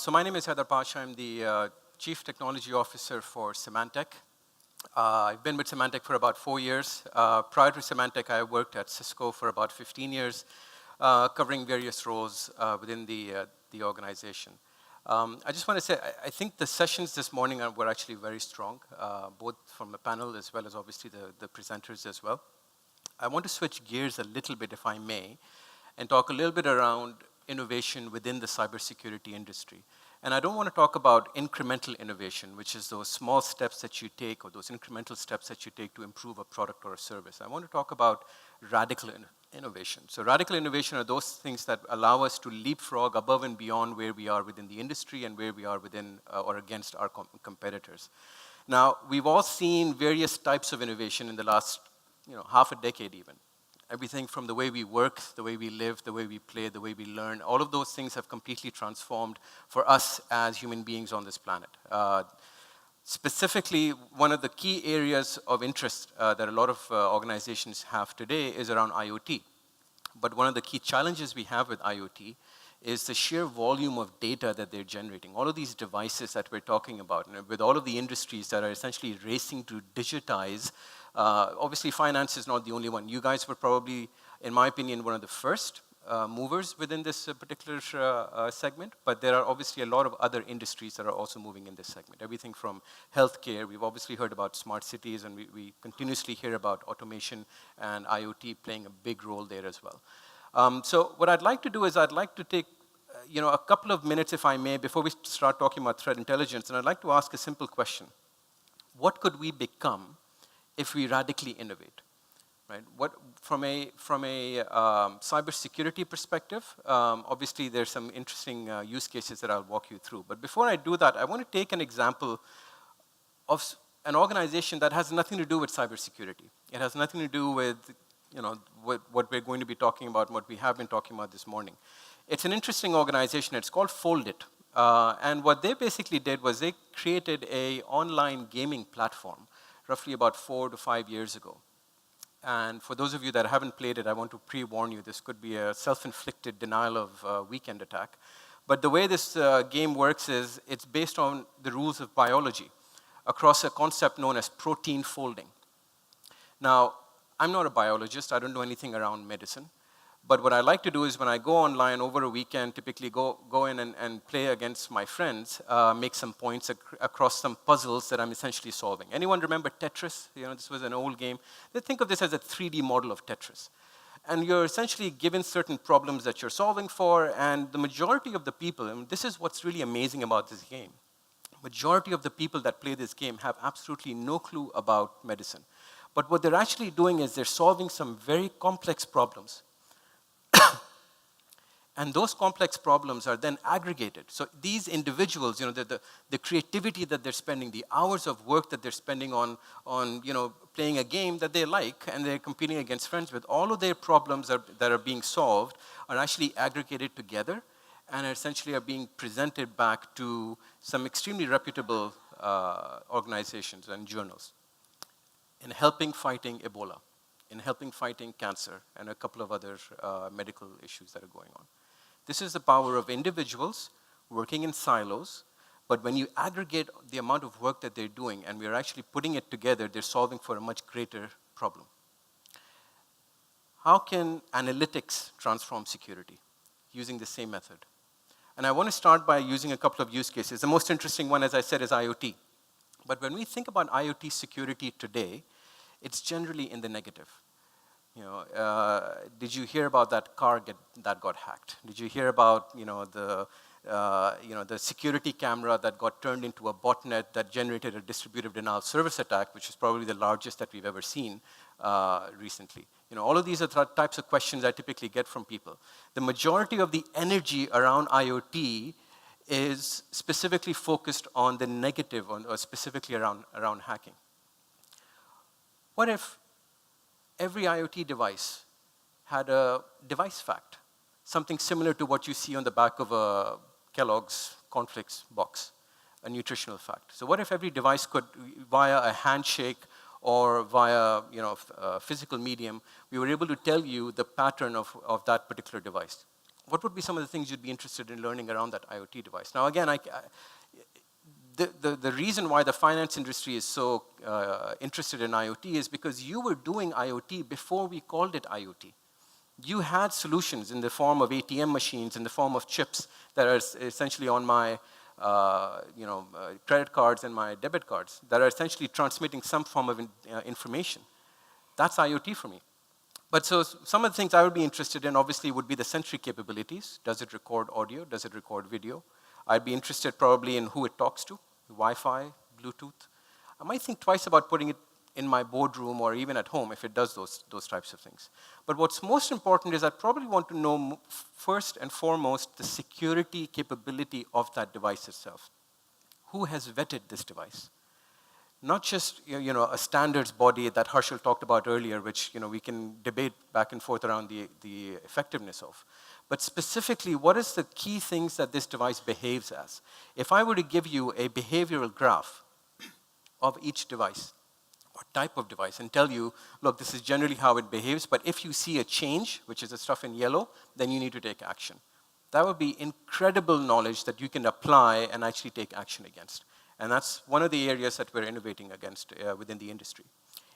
So my name is Haider Pasha. I'm the Chief Technology Officer for Symantec. I've been with Symantec for about 4 years. Prior to Symantec, I worked at Cisco for about 15 years, covering various roles within the organization. I just want to say, I think the sessions this morning were actually very strong, both from the panel as well as obviously the presenters as well. I want to switch gears a little bit, if I may, and talk a little bit around innovation within the cybersecurity industry. And I don't want to talk about incremental innovation, which is those small steps that you take or those incremental steps that you take to improve a product or a service. I want to talk about radical innovation. So radical innovation are those things that allow us to leapfrog above and beyond where we are within the industry and where we are within or against our competitors. Now, we've all seen various types of innovation in the last half a decade even. Everything from the way we work, the way we live, the way we play, the way we learn, all of those things have completely transformed for us as human beings on this planet. Specifically, one of the key areas of interest that a lot of organizations have today is around IoT. But one of the key challenges we have with IoT is the sheer volume of data that they're generating. All of these devices that we're talking about, and with all of the industries that are essentially racing to digitize. Obviously, finance is not the only one. You guys were probably, in my opinion, one of the first movers within this particular segment, but there are obviously a lot of other industries that are also moving in this segment. Everything from healthcare, we've obviously heard about smart cities, and we continuously hear about automation and IoT playing a big role there as well. So what I'd like to do is I'd like to take a couple of minutes, if I may, before we start talking about threat intelligence, and I'd like to ask a simple question. What could we become if we radically innovate, right? From a cybersecurity perspective, obviously there's some interesting use cases that I'll walk you through. But before I do that, I want to take an example of an organization that has nothing to do with cybersecurity. It has nothing to do with what we're going to be talking about, what we have been talking about this morning. It's an interesting organization. It's called Foldit. And what they basically did was they created an online gaming platform roughly about 4 to 5 years ago. And for those of you that haven't played it, I want to pre-warn you, this could be a self-inflicted denial of weekend attack. But the way this game works is it's based on the rules of biology across a concept known as protein folding. Now, I'm not a biologist. I don't know anything around medicine. But what I like to do is when I go online over a weekend, typically go in and play against my friends, make some points across some puzzles that I'm essentially solving. Anyone remember Tetris? This was an old game. They think of this as a 3D model of Tetris. And you're essentially given certain problems that you're solving for, and the majority of the people, and this is what's really amazing about this game, majority of the people that play this game have absolutely no clue about medicine. But what they're actually doing is they're solving some very complex problems. And those complex problems are then aggregated. So these individuals, the creativity that they're spending, the hours of work that they're spending on playing a game that they like, and they're competing against friends with, all of their problems that are being solved are actually aggregated together and essentially are being presented back to some extremely reputable organizations and journals in helping fighting Ebola, in helping fighting cancer, and a couple of other medical issues that are going on. This is the power of individuals working in silos, but when you aggregate the amount of work that they're doing and we're actually putting it together, they're solving for a much greater problem. How can analytics transform security using the same method? And I want to start by using a couple of use cases. The most interesting one, as I said, is IoT. But when we think about IoT security today, it's generally in the negative. Did you hear about that car that got hacked? Did you hear about the security camera that got turned into a botnet that generated a distributed denial of service attack, which is probably the largest that we've ever seen recently? All of these are types of questions I typically get from people. The majority of the energy around IoT is specifically focused on the negative, or specifically around hacking. What if every IoT device had a device fact, something similar to what you see on the back of a Kellogg's cornflakes box, a nutritional fact? So what if every device could, via a handshake or via a physical medium, we were able to tell you the pattern of that particular device? what would be some of the things you'd be interested in learning around that IoT device? Now, again, the reason why the finance industry is so interested in IoT is because you were doing IoT before we called it IoT. You had solutions in the form of ATM machines, in the form of chips that are essentially on my credit cards and my debit cards that are essentially transmitting some form of information. That's IoT for me. But so some of the things I would be interested in obviously would be the Sentry capabilities. Does it record audio? Does it record video? I'd be interested probably in who it talks to, Wi-Fi, Bluetooth. I might think twice about putting it in my boardroom or even at home if it does those types of things. But what's most important is I probably want to know first and foremost the security capability of that device itself. Who has vetted this device? Not just a standards body that Harshal talked about earlier, which we can debate back and forth around the effectiveness of. But specifically, what is the key things that this device behaves as? If I were to give you a behavioral graph of each device, or type of device, and tell you, look, this is generally how it behaves, but if you see a change, which is the stuff in yellow, then you need to take action. That would be incredible knowledge that you can apply and actually take action against. And that's one of the areas that we're innovating against within the industry.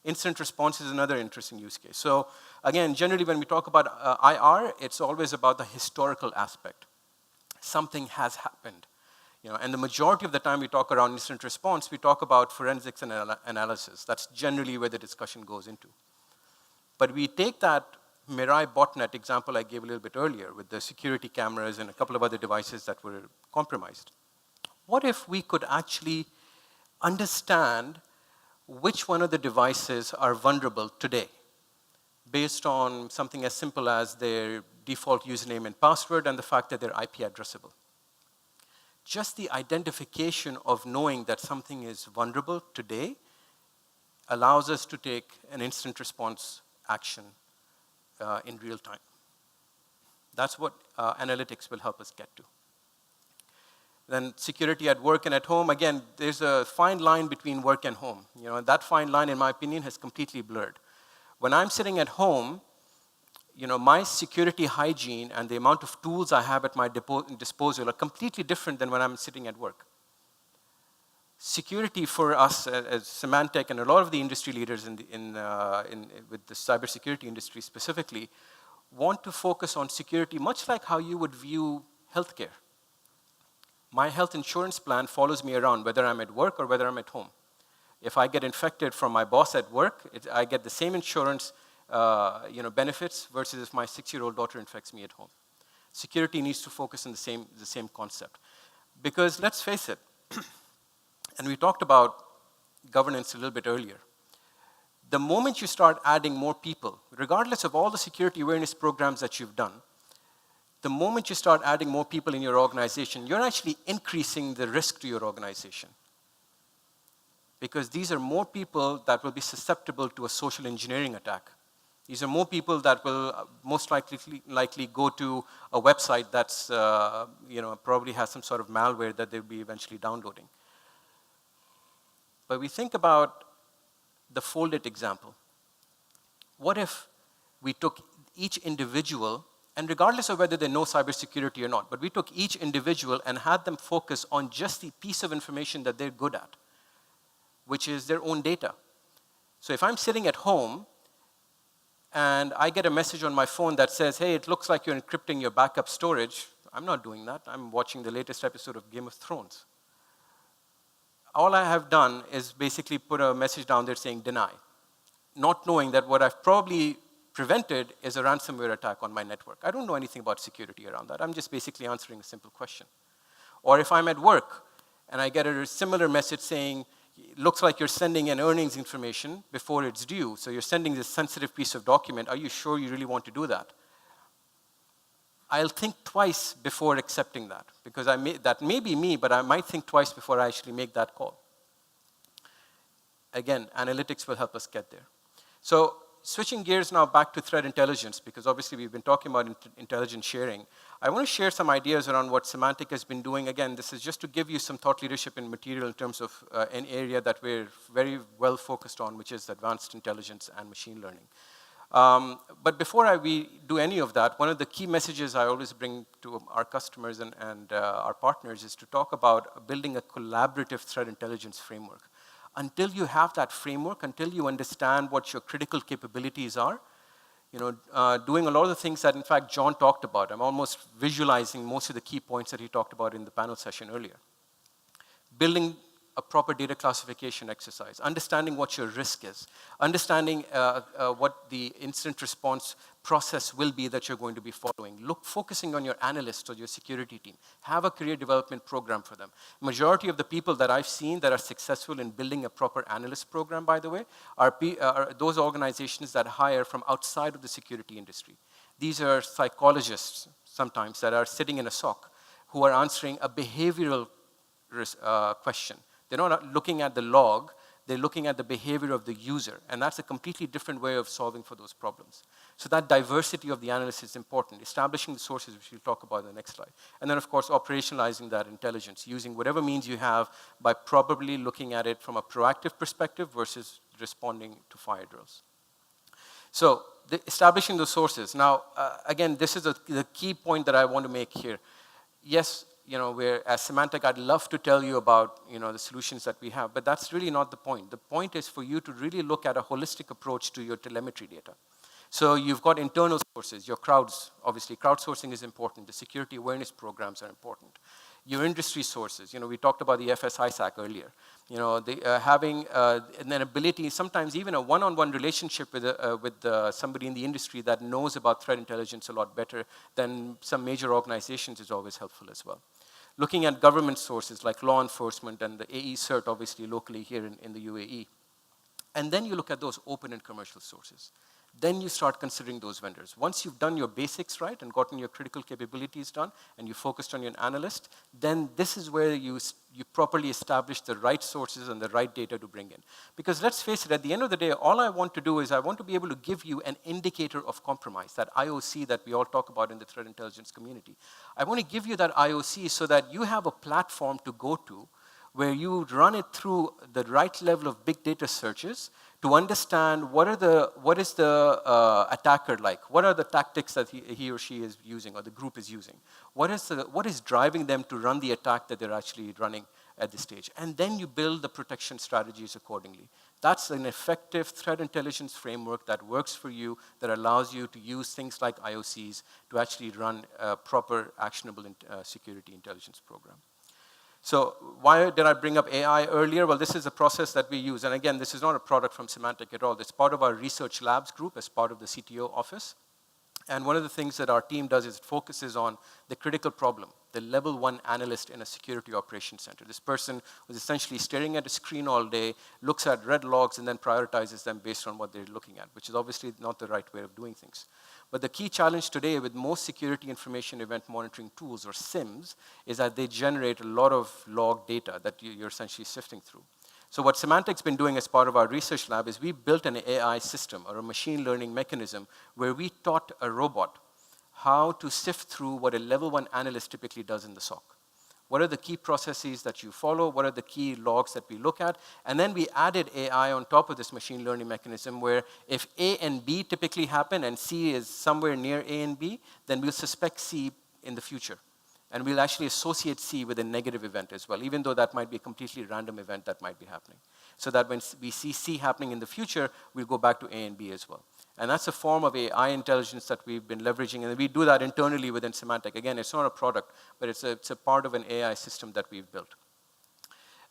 Incident response is another interesting use case. So again, generally when we talk about IR, it's always about the historical aspect. Something has happened. And the majority of the time we talk around incident response, we talk about forensics and analysis. That's generally where the discussion goes into. But we take that Mirai botnet example I gave a little bit earlier with the security cameras and a couple of other devices that were compromised. What if we could actually understand which one of the devices are vulnerable today based on something as simple as their default username and password and the fact that they're IP addressable? Just the identification of knowing that something is vulnerable today allows us to take an instant response action in real time. That's what analytics will help us get to. Then security at work and at home, again, there's a fine line between work and home. That fine line, in my opinion, has completely blurred. When I'm sitting at home, my security hygiene and the amount of tools I have at my disposal are completely different than when I'm sitting at work. Security for us as Symantec and a lot of the industry leaders with the cybersecurity industry specifically want to focus on security much like how you would view healthcare. My health insurance plan follows me around whether I'm at work or whether I'm at home. If I get infected from my boss at work, I get the same insurance benefits versus if my 6-year-old daughter infects me at home. Security needs to focus on the same concept. Because let's face it, and we talked about governance a little bit earlier, the moment you start adding more people, regardless of all the security awareness programs that you've done, the moment you start adding more people in your organization, you're actually increasing the risk to your organization. Because these are more people that will be susceptible to a social engineering attack. These are more people that will most likely go to a website that's probably has some sort of malware that they'll be eventually downloading. But we think about the fold-it example. What if we took each individual, and regardless of whether they know cybersecurity or not, but we took each individual and had them focus on just the piece of information that they're good at, which is their own data. So if I'm sitting at home and I get a message on my phone that says, hey, it looks like you're encrypting your backup storage, I'm not doing that. I'm watching the latest episode of Game of Thrones. All I have done is basically put a message down there saying deny, not knowing that what I've probably prevented is a ransomware attack on my network. I don't know anything about security around that. I'm just basically answering a simple question. Or if I'm at work and I get a similar message saying, looks like you're sending an earnings information before it's due, so you're sending this sensitive piece of document, are you sure you really want to do that? I'll think twice before accepting that, because that may be me, but I might think twice before I actually make that call. Again, analytics will help us get there. So switching gears now back to threat intelligence, because obviously we've been talking about intelligence sharing. I want to share some ideas around what Symantec has been doing. Again, this is just to give you some thought leadership and material in terms of an area that we're very well focused on, which is advanced intelligence and machine learning. But before we do any of that, one of the key messages I always bring to our customers and our partners is to talk about building a collaborative threat intelligence framework. Until you have that framework, until you understand what your critical capabilities are, doing a lot of the things that, in fact, John talked about. I'm almost visualizing most of the key points that he talked about in the panel session earlier. Building a proper data classification exercise, understanding what your risk is, understanding what the incident response process will be that you're going to be following. Focusing on your analysts or your security team. Have a career development program for them. Majority of the people that I've seen that are successful in building a proper analyst program, by the way, are those organizations that hire from outside of the security industry. These are psychologists sometimes that are sitting in a SOC who are answering a behavioral question. They're not looking at the log, they're looking at the behavior of the user, and that's a completely different way of solving for those problems. So that diversity of the analyst is important, establishing the sources, which we'll talk about in the next slide. And then, of course, operationalizing that intelligence, using whatever means you have by probably looking at it from a proactive perspective versus responding to fire drills. So establishing those sources. Now, again, this is the key point that I want to make here. Yes, as Symantec, I'd love to tell you about, the solutions that we have, but that's really not the point. The point is for you to really look at a holistic approach to your telemetry data. So you've got internal sources, your crowds, obviously, crowdsourcing is important. The security awareness programs are important. Your industry sources, we talked about the FS-ISAC earlier. Having an ability, sometimes even a one-on-one relationship with somebody in the industry that knows about threat intelligence a lot better than some major organizations is always helpful as well. Looking at government sources like law enforcement and the AE cert, obviously locally here in the UAE. And then you look at those open and commercial sources. Then you start considering those vendors. Once you've done your basics right and gotten your critical capabilities done and you focused on your analyst, then this is where you properly establish the right sources and the right data to bring in. Because let's face it, at the end of the day, all I want to do is I want to be able to give you an indicator of compromise, that IOC that we all talk about in the threat intelligence community. I want to give you that IOC so that you have a platform to go to where you run it through the right level of big data searches to understand what is the attacker like, what are the tactics that he or she is using or the group is using, what is driving them to run the attack that they're actually running at this stage, and then you build the protection strategies accordingly. That's an effective threat intelligence framework that works for you, that allows you to use things like IOCs to actually run a proper actionable security intelligence program. So why did I bring up AI earlier? Well, this is a process that we use. And again, this is not a product from Symantec at all. It's part of our research labs group as part of the CTO office. And one of the things that our team does is it focuses on the critical problem, the level 1 analyst in a security operations center. This person was essentially staring at a screen all day, looks at red logs, and then prioritizes them based on what they're looking at, which is obviously not the right way of doing things. But the key challenge today with most security information event monitoring tools, or SIMs, is that they generate a lot of log data that you're essentially sifting through. So what Symantec's been doing as part of our research lab is we built an AI system, or a machine learning mechanism, where we taught a robot how to sift through what a level 1 analyst typically does in the SOC. What are the key processes that you follow? What are the key logs that we look at? And then we added AI on top of this machine learning mechanism where if A and B typically happen and C is somewhere near A and B, then we'll suspect C in the future. And we'll actually associate C with a negative event as well, even though that might be a completely random event that might be happening. So that when we see C happening in the future, we'll go back to A and B as well. And that's a form of AI intelligence that we've been leveraging, and we do that internally within Symantec. Again, it's not a product, but it's a part of an AI system that we've built.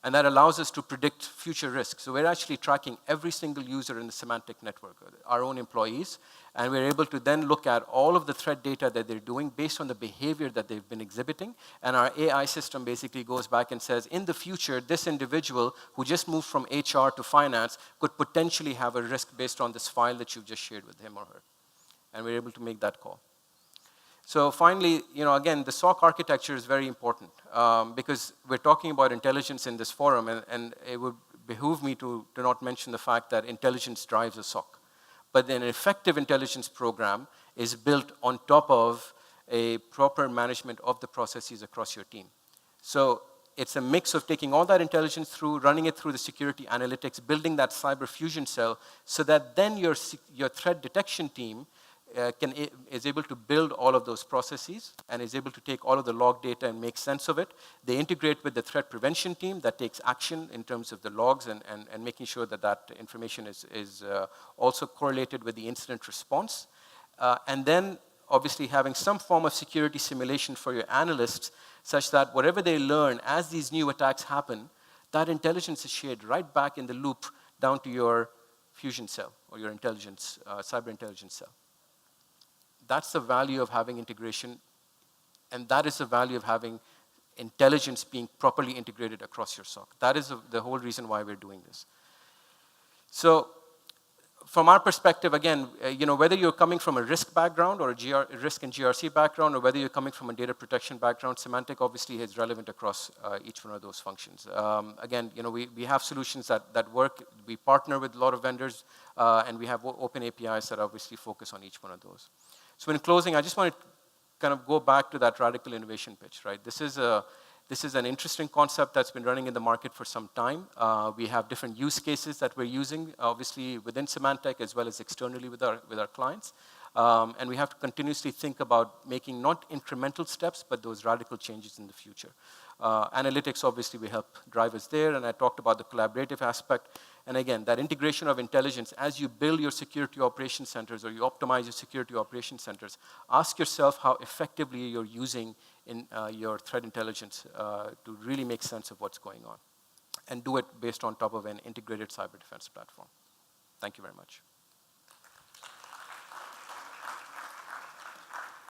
And that allows us to predict future risks. So we're actually tracking every single user in the Symantec network, our own employees, and we're able to then look at all of the threat data that they're doing based on the behavior that they've been exhibiting. And our AI system basically goes back and says, in the future, this individual who just moved from HR to finance could potentially have a risk based on this file that you've just shared with him or her. And we're able to make that call. So finally, again, the SOC architecture is very important because we're talking about intelligence in this forum, and it would behoove me to not mention the fact that intelligence drives a SOC. But an effective intelligence program is built on top of a proper management of the processes across your team. So it's a mix of taking all that intelligence through, running it through the security analytics, building that cyber fusion cell, so that then your threat detection team is able to build all of those processes and is able to take all of the log data and make sense of it. They integrate with the threat prevention team that takes action in terms of the logs and making sure that that information is also correlated with the incident response. And then obviously having some form of security simulation for your analysts such that whatever they learn as these new attacks happen, that intelligence is shared right back in the loop down to your fusion cell or your intelligence, cyber intelligence cell. That's the value of having integration, and that is the value of having intelligence being properly integrated across your SOC. That is the whole reason why we're doing this. So from our perspective, again, whether you're coming from a risk background or a risk and GRC background, or whether you're coming from a data protection background, Symantec obviously is relevant across each one of those functions. Again, we have solutions that work. We partner with a lot of vendors, and we have open APIs that obviously focus on each one of those. So in closing, I just want to kind of go back to that radical innovation pitch, right? This is an interesting concept that's been running in the market for some time. We have different use cases that we're using, obviously within Symantec as well as externally with our clients. And we have to continuously think about making not incremental steps, but those radical changes in the future. Analytics, obviously, we help drive us there, and I talked about the collaborative aspect. And again, that integration of intelligence, as you build your security operations centers or you optimize your security operations centers, ask yourself how effectively you're using your threat intelligence to really make sense of what's going on. And do it based on top of an integrated cyber defense platform. Thank you very much.